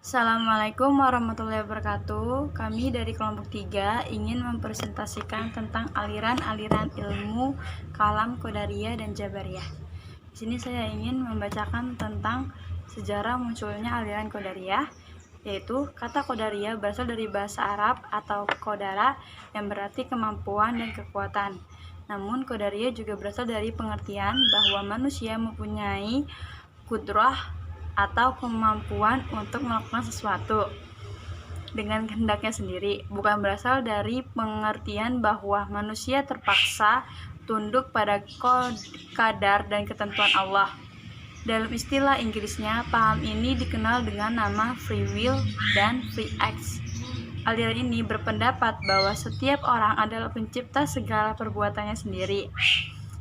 Assalamualaikum warahmatullahi wabarakatuh. Kami dari kelompok 3 ingin mempresentasikan tentang aliran-aliran ilmu kalam Qadariyah dan Jabariyah. Di sini saya ingin membacakan tentang sejarah munculnya aliran Qadariyah, yaitu kata Qadariyah berasal dari bahasa Arab atau qadara yang berarti kemampuan dan kekuatan. Namun Qadariyah juga berasal dari pengertian bahwa manusia mempunyai kudrah atau kemampuan untuk melakukan sesuatu dengan kehendaknya sendiri, bukan berasal dari pengertian bahwa manusia terpaksa tunduk pada qadar dan ketentuan Allah. Dalam istilah Inggrisnya, paham ini dikenal dengan nama free will dan free acts. Aliran ini berpendapat bahwa setiap orang adalah pencipta segala perbuatannya sendiri.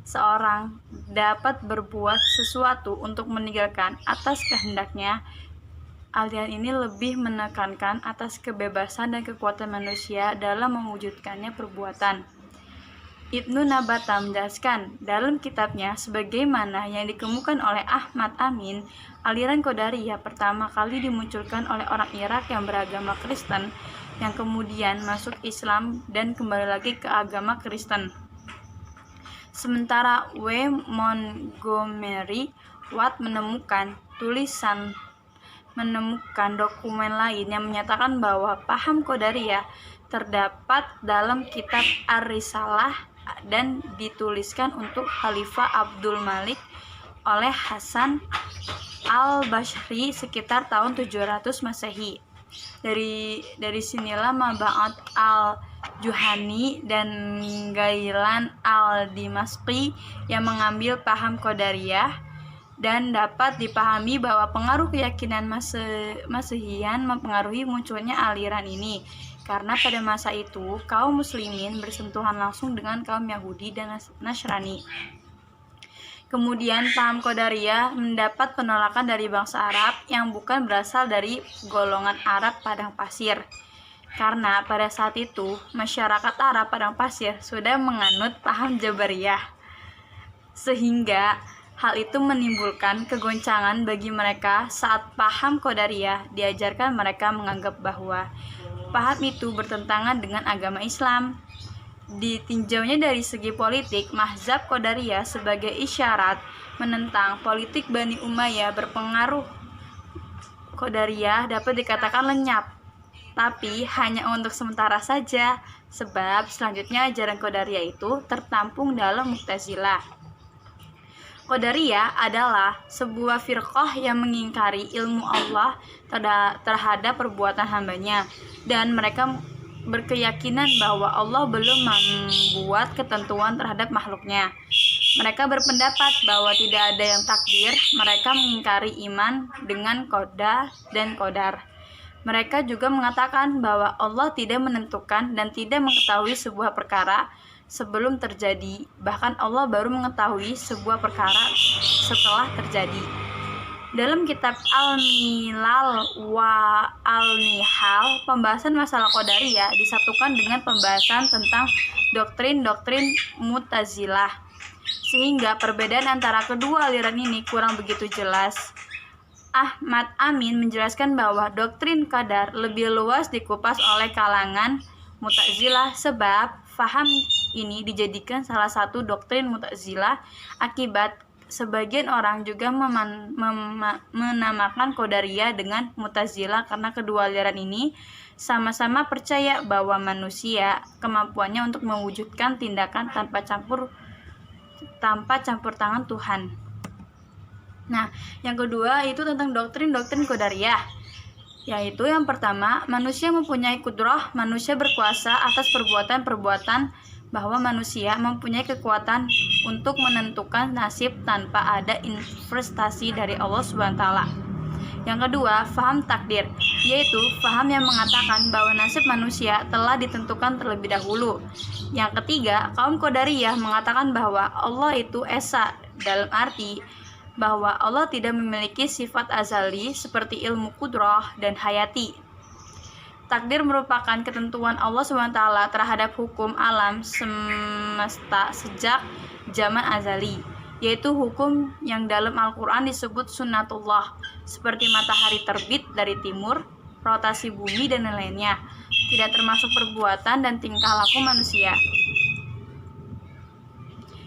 Seorang dapat berbuat sesuatu untuk meninggalkan atas kehendaknya. Aliran ini lebih menekankan atas kebebasan dan kekuatan manusia dalam mewujudkannya perbuatan. Ibnu Nabata menjelaskan dalam kitabnya sebagaimana yang dikemukakan oleh Ahmad Amin, aliran Qadariyah pertama kali dimunculkan oleh orang Irak yang beragama Kristen yang kemudian masuk Islam dan kembali lagi ke agama Kristen. Sementara W. Montgomery Watt menemukan dokumen lain yang menyatakan bahwa paham Qadariyah terdapat dalam kitab Ar-Risalah dan dituliskan untuk Khalifah Abdul Malik oleh Hasan al-Bashri sekitar tahun 700 Masehi. Dari sinilah Mab'ath al-Juhani dan Gailan al-Dimashqi yang mengambil paham Qadariyah, dan dapat dipahami bahwa pengaruh keyakinan Masehian mempengaruhi munculnya aliran ini, karena pada masa itu kaum muslimin bersentuhan langsung dengan kaum Yahudi dan Nasrani. Kemudian paham Qadariyah mendapat penolakan dari bangsa Arab yang bukan berasal dari golongan Arab padang pasir, karena pada saat itu masyarakat Arab padang pasir sudah menganut paham Jabariyah, sehingga hal itu menimbulkan kegoncangan bagi mereka saat paham Qadariyah diajarkan. Mereka menganggap bahwa paham itu bertentangan dengan agama Islam. Ditinjaunya dari segi politik, mazhab Qadariyah sebagai isyarat menentang politik Bani Umayyah berpengaruh. Qadariyah dapat dikatakan lenyap, tapi hanya untuk sementara saja, sebab selanjutnya ajaran Qadariyah itu tertampung dalam Mu'tazilah. Qadariyah adalah sebuah firqah yang mengingkari ilmu Allah terhadap perbuatan hambanya, dan mereka berkeyakinan bahwa Allah belum membuat ketentuan terhadap makhluknya. Mereka berpendapat bahwa tidak ada yang takdir. Mereka mengingkari iman dengan qada dan qadar. Mereka juga mengatakan bahwa Allah tidak menentukan dan tidak mengetahui sebuah perkara sebelum terjadi, bahkan Allah baru mengetahui sebuah perkara setelah terjadi. Dalam kitab Al-Milal wa Al-Nihal, pembahasan masalah Qadariyah disatukan dengan pembahasan tentang doktrin-doktrin Mu'tazilah, sehingga perbedaan antara kedua aliran ini kurang begitu jelas. Ahmad Amin menjelaskan bahwa doktrin qadar lebih luas dikupas oleh kalangan Mu'tazilah, sebab faham ini dijadikan salah satu doktrin Mu'tazilah. Akibat sebagian orang juga menamakan Qadariyah dengan Mu'tazilah karena kedua aliran ini sama-sama percaya bahwa manusia kemampuannya untuk mewujudkan tindakan tanpa campur tangan Tuhan. Nah, yang kedua itu tentang doktrin-doktrin Qadariyah, yaitu yang pertama, manusia mempunyai kudrah, manusia berkuasa atas perbuatan-perbuatan, bahwa manusia mempunyai kekuatan untuk menentukan nasib tanpa ada investasi dari Allah SWT. Yang kedua, faham takdir, yaitu faham yang mengatakan bahwa nasib manusia telah ditentukan terlebih dahulu. Yang ketiga, kaum Qadariyah mengatakan bahwa Allah itu esa, dalam arti bahwa Allah tidak memiliki sifat azali seperti ilmu kudrah dan hayati. Takdir merupakan ketentuan Allah SWT terhadap hukum alam semesta sejak zaman azali. yaitu hukum yang dalam Al-Quran disebut sunnatullah, seperti matahari terbit dari timur, rotasi bumi, dan lainnya. Tidak termasuk perbuatan dan tingkah laku manusia.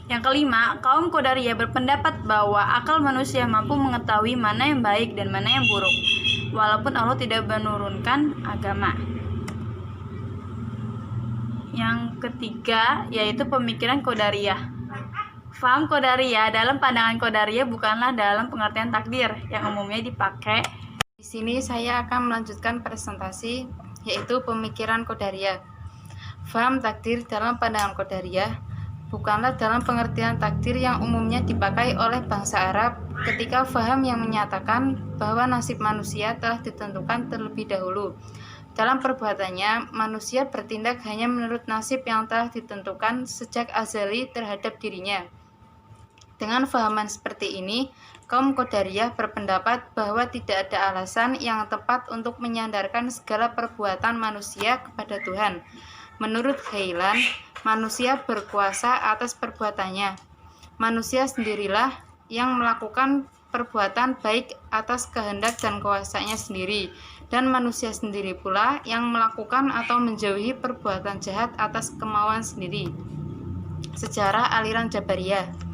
Yang kelima, kaum Qadariyah berpendapat bahwa akal manusia mampu mengetahui mana yang baik dan mana yang buruk, walaupun Allah tidak menurunkan agama. Yang ketiga, yaitu pemikiran Qadariyah. Faham Qadariyah dalam pandangan Qadariyah bukanlah dalam pengertian takdir yang umumnya dipakai. Di sini saya akan melanjutkan presentasi, yaitu pemikiran Qadariyah. Faham takdir dalam pandangan Qadariyah bukanlah dalam pengertian takdir yang umumnya dipakai oleh bangsa Arab ketika faham yang menyatakan bahwa nasib manusia telah ditentukan terlebih dahulu. Dalam perbuatannya, manusia bertindak hanya menurut nasib yang telah ditentukan sejak azali terhadap dirinya. Dengan fahaman seperti ini, kaum Qadariyah berpendapat bahwa tidak ada alasan yang tepat untuk menyandarkan segala perbuatan manusia kepada Tuhan. Menurut Hailan, manusia berkuasa atas perbuatannya. Manusia sendirilah yang melakukan perbuatan baik atas kehendak dan kuasanya sendiri, dan manusia sendiri pula yang melakukan atau menjauhi perbuatan jahat atas kemauan sendiri. Sejarah aliran Jabariyah.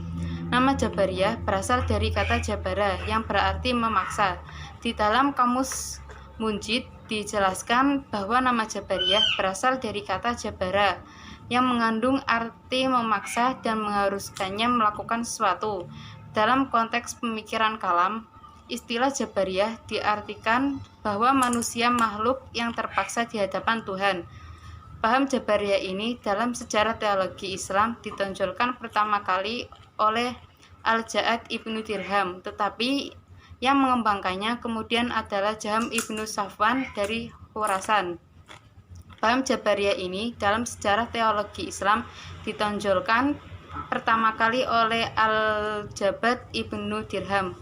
Nama Jabariyah berasal dari kata Jabara yang berarti memaksa. Di dalam kamus Munjid dijelaskan bahwa nama Jabariyah berasal dari kata Jabara yang mengandung arti memaksa dan mengharuskannya melakukan sesuatu. Dalam konteks pemikiran kalam, istilah Jabariyah diartikan bahwa manusia makhluk yang terpaksa di hadapan Tuhan. Paham Jabariyah ini dalam sejarah teologi Islam ditonjolkan pertama kali oleh Al-Ja'ad ibnu Dirham, tetapi yang mengembangkannya kemudian adalah Jahm ibnu Safwan dari Khurasan. Paham Jabariyah ini dalam sejarah teologi Islam ditonjolkan pertama kali oleh Al-Ja'ad ibnu Dirham,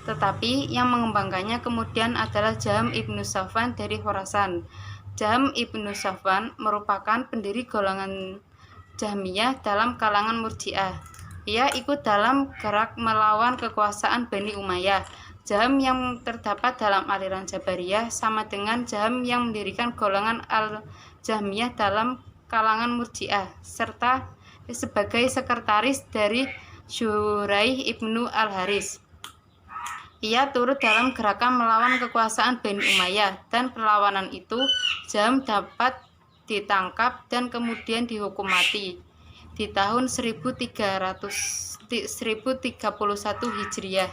tetapi yang mengembangkannya kemudian adalah Jahm ibnu Safwan dari Khurasan. Jahm ibnu Safwan merupakan pendiri golongan Jahmiyah dalam kalangan Murji'ah. Ia ikut dalam gerak melawan kekuasaan Bani Umayyah. Jahm yang terdapat dalam aliran Jabariyah sama dengan Jahm yang mendirikan golongan Al-Jahmiyah dalam kalangan Murji'ah, serta sebagai sekretaris dari Syuraih ibnu Al-Haris. Ia turut dalam gerakan melawan kekuasaan Bani Umayyah, dan perlawanan itu Jahm dapat ditangkap dan kemudian dihukum mati di tahun 1031 Hijriah.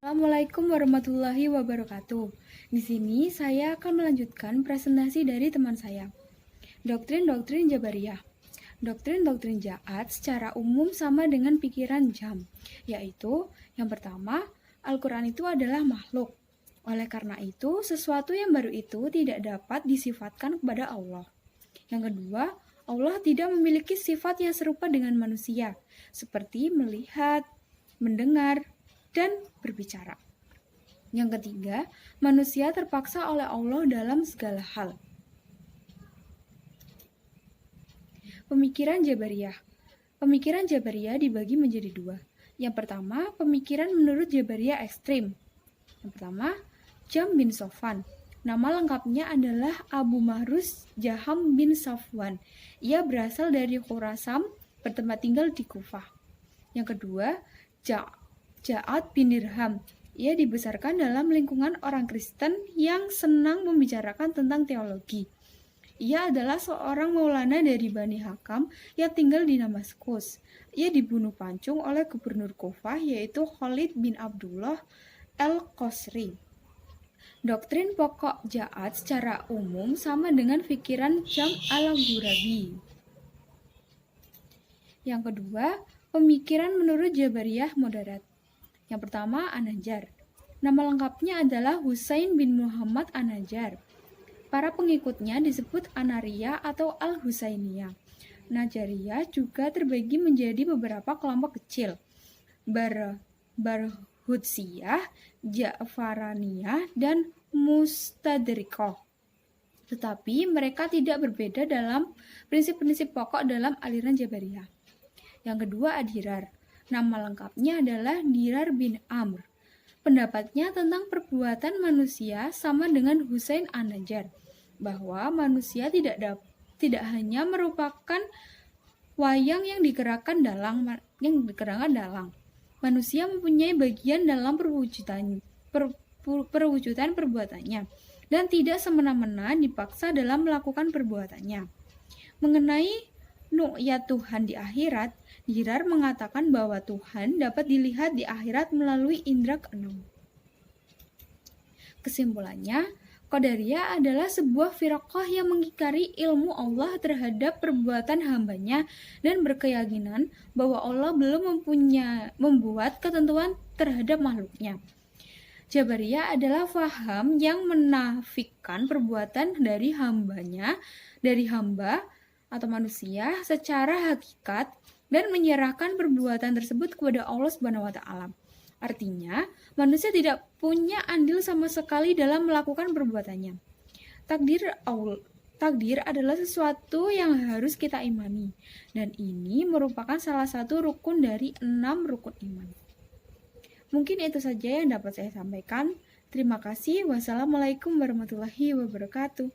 Assalamualaikum warahmatullahi wabarakatuh. Di sini saya akan melanjutkan presentasi dari teman saya. Doktrin-doktrin Jabariyah. Doktrin-doktrin Ja'ad secara umum sama dengan pikiran Jahm, yaitu yang pertama, Al-Quran itu adalah makhluk. Oleh karena itu, sesuatu yang baru itu tidak dapat disifatkan kepada Allah. Yang kedua, Allah tidak memiliki sifat yang serupa dengan manusia, seperti melihat, mendengar, dan berbicara. Yang ketiga, manusia terpaksa oleh Allah dalam segala hal. Pemikiran Jabariyah. Pemikiran Jabariyah dibagi menjadi dua. Yang pertama, pemikiran menurut Jabariyah ekstrim. Yang pertama, Jahm bin Safwan. Nama lengkapnya adalah Abu Mahrus Jahm bin Safwan. Ia berasal dari Khurasan, bertempat tinggal di Kufah. Yang kedua, Ja'ad bin Dirham. Ia dibesarkan dalam lingkungan orang Kristen yang senang membicarakan tentang teologi. Ia adalah seorang maulana dari Bani Hakam yang tinggal di Damaskus. Ia dibunuh pancung oleh gubernur Kufah, yaitu Khalid bin Abdullah al-Qasri. Doktrin pokok Ja'ad secara umum sama dengan pikiran Jahm al-Ghurabi. Yang kedua, pemikiran menurut Jabariyah moderat. Yang pertama, An-Najjar. Nama lengkapnya adalah Husain bin Muhammad An-Najjar. Para pengikutnya disebut Anariyah atau Al-Husainiyah. Najjariyah juga terbagi menjadi beberapa kelompok kecil. Barhutsiyah, Ja'faraniyah, dan Mustadrikoh. Tetapi mereka tidak berbeda dalam prinsip-prinsip pokok dalam aliran Jabariyah. Yang kedua, Adhirar. Nama lengkapnya adalah Dirar bin Amr. Pendapatnya tentang perbuatan manusia sama dengan Husain An-Najjar, bahwa manusia tidak hanya merupakan wayang yang digerakkan dalang. Manusia mempunyai bagian dalam perwujudan perbuatannya dan tidak semena-mena dipaksa dalam melakukan perbuatannya. Mengenai nu'yat Tuhan di akhirat, Dirar mengatakan bahwa Tuhan dapat dilihat di akhirat melalui indera keenam. Kesimpulannya, Qadariyah adalah sebuah firqah yang mengingkari ilmu Allah terhadap perbuatan hambanya dan berkeyakinan bahwa Allah belum membuat ketentuan terhadap makhluknya. Jabariyah adalah faham yang menafikan perbuatan dari hamba atau manusia secara hakikat dan menyerahkan perbuatan tersebut kepada Allah Subhanahu wa taala. Artinya, manusia tidak punya andil sama sekali dalam melakukan perbuatannya. Takdir adalah sesuatu yang harus kita imani, dan ini merupakan salah satu rukun dari 6 rukun iman. Mungkin itu saja yang dapat saya sampaikan. Terima kasih. Wassalamualaikum warahmatullahi wabarakatuh.